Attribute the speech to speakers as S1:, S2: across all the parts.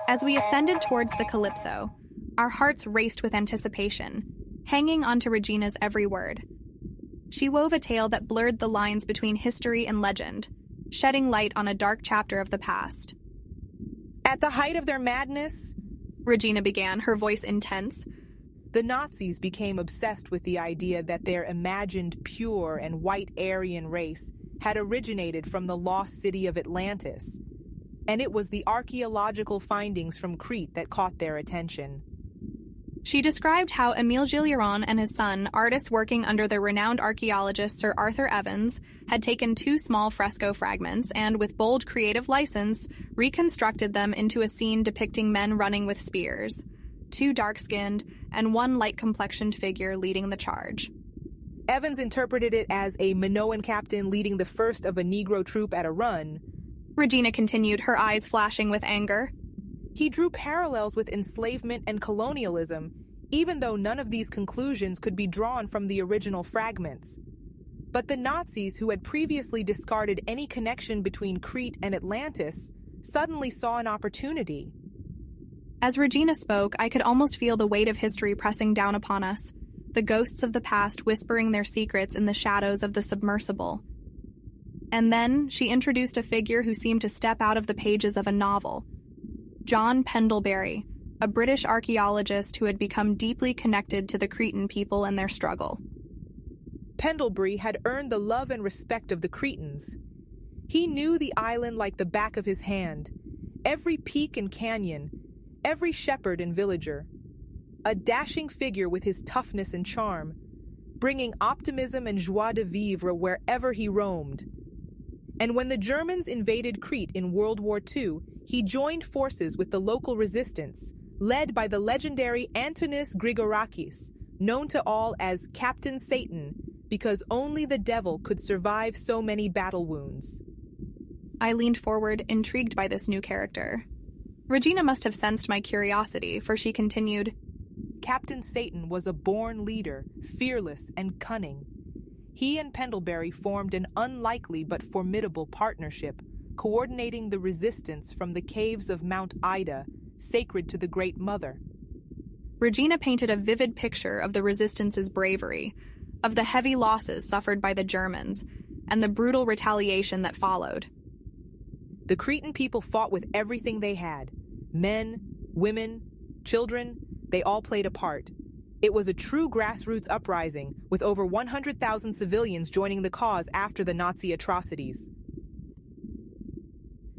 S1: As we ascended towards the Calypso, our hearts raced with anticipation, hanging onto Regina's every word. She wove a tale that blurred the lines between history and legend, shedding light on a dark chapter of the past.
S2: At the height of their madness,
S1: Regina began, her voice intense,
S2: the Nazis became obsessed with the idea that their imagined pure and white Aryan race had originated from the lost city of Atlantis, and it was the archaeological findings from Crete that caught their attention.
S1: She described how Émile Gilliaron and his son, artists working under the renowned archaeologist Sir Arthur Evans, had taken 2 small fresco fragments and, with bold creative license, reconstructed them into a scene depicting men running with spears, 2 dark-skinned and 1 light-complexioned figure leading the charge.
S2: Evans interpreted it as a Minoan captain leading the first of a Negro troop at a run.
S1: Regina continued, her eyes flashing with anger.
S2: He drew parallels with enslavement and colonialism, even though none of these conclusions could be drawn from the original fragments. But the Nazis, who had previously discarded any connection between Crete and Atlantis, suddenly saw an opportunity.
S1: As Regina spoke, I could almost feel the weight of history pressing down upon us, the ghosts of the past whispering their secrets in the shadows of the submersible. And then she introduced a figure who seemed to step out of the pages of a novel. John Pendlebury, a British archaeologist who had become deeply connected to the Cretan people and their struggle.
S2: Pendlebury had earned the love and respect of the Cretans. He knew the island like the back of his hand, every peak and canyon, every shepherd and villager. A dashing figure with his toughness and charm, bringing optimism and joie de vivre wherever he roamed. And when the Germans invaded Crete in World War II, he joined forces with the local resistance, led by the legendary Antonis Grigorakis, known to all as Captain Satan, because only the devil could survive so many battle wounds.
S1: I leaned forward, intrigued by this new character. Regina must have sensed my curiosity, for she continued,
S2: Captain Satan was a born leader, fearless and cunning. He and Pendlebury formed an unlikely but formidable partnership, coordinating the resistance from the caves of Mount Ida, sacred to the Great Mother.
S1: Regina painted a vivid picture of the resistance's bravery, of the heavy losses suffered by the Germans, and the brutal retaliation that followed.
S2: The Cretan people fought with everything they had. Men, women, children, they all played a part. It was a true grassroots uprising, with over 100,000 civilians joining the cause after the Nazi atrocities.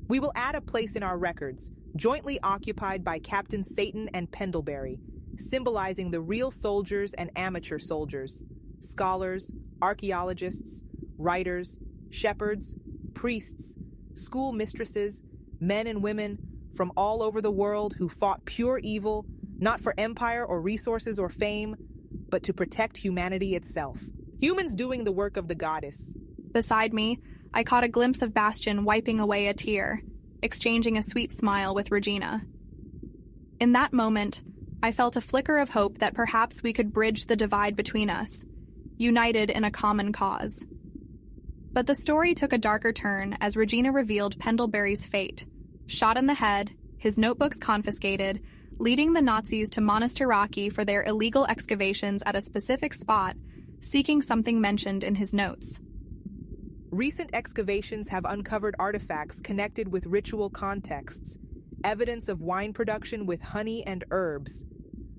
S2: We will add a place in our records, jointly occupied by Captain Satan and Pendlebury, symbolizing the real soldiers and amateur soldiers, scholars, archaeologists, writers, shepherds, priests, school mistresses, men and women from all over the world who fought pure evil, not for empire or resources or fame, but to protect humanity itself. Humans doing the work of the goddess.
S1: Beside me, I caught a glimpse of Bastian wiping away a tear, exchanging a sweet smile with Regina. In that moment, I felt a flicker of hope that perhaps we could bridge the divide between us, united in a common cause. But the story took a darker turn as Regina revealed Pendlebury's fate, shot in the head, his notebooks confiscated, leading the Nazis to Monastiraki for their illegal excavations at a specific spot, seeking something mentioned in his notes.
S2: Recent excavations have uncovered artifacts connected with ritual contexts, evidence of wine production with honey and herbs.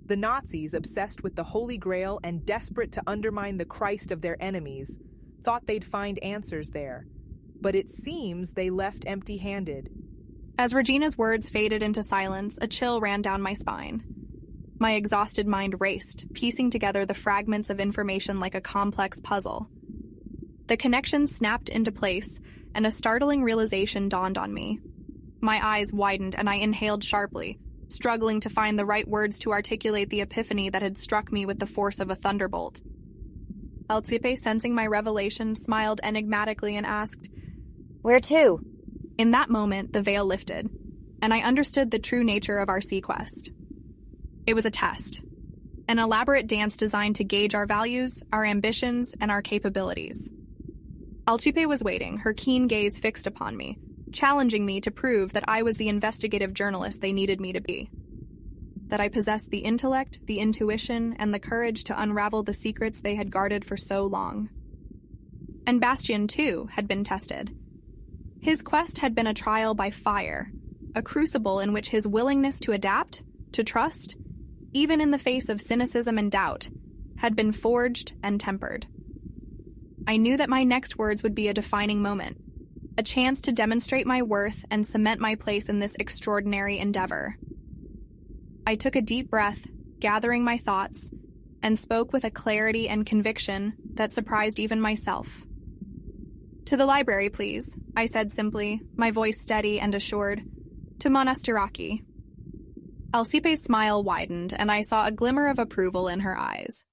S2: The Nazis, obsessed with the Holy Grail and desperate to undermine the Christ of their enemies, thought they'd find answers there. But it seems they left empty-handed.
S1: As Regina's words faded into silence, a chill ran down my spine. My exhausted mind raced, piecing together the fragments of information like a complex puzzle. The connections snapped into place, and a startling realization dawned on me. My eyes widened and I inhaled sharply, struggling to find the right words to articulate the epiphany that had struck me with the force of a thunderbolt. Elizebeth, sensing my revelation, smiled enigmatically and asked,
S3: "Where to?"
S1: In that moment, the veil lifted, and I understood the true nature of our sea quest. It was a test, an elaborate dance designed to gauge our values, our ambitions, and our capabilities. Elizebeth was waiting, her keen gaze fixed upon me, challenging me to prove that I was the investigative journalist they needed me to be. That I possessed the intellect, the intuition, and the courage to unravel the secrets they had guarded for so long. And Bastian, too, had been tested. His quest had been a trial by fire, a crucible in which his willingness to adapt, to trust, even in the face of cynicism and doubt, had been forged and tempered. I knew that my next words would be a defining moment, a chance to demonstrate my worth and cement my place in this extraordinary endeavor. I took a deep breath, gathering my thoughts, and spoke with a clarity and conviction that surprised even myself. "To the library, please," I said simply, my voice steady and assured. "To Monastiraki." Alcipe's smile widened, and I saw a glimmer of approval in her eyes.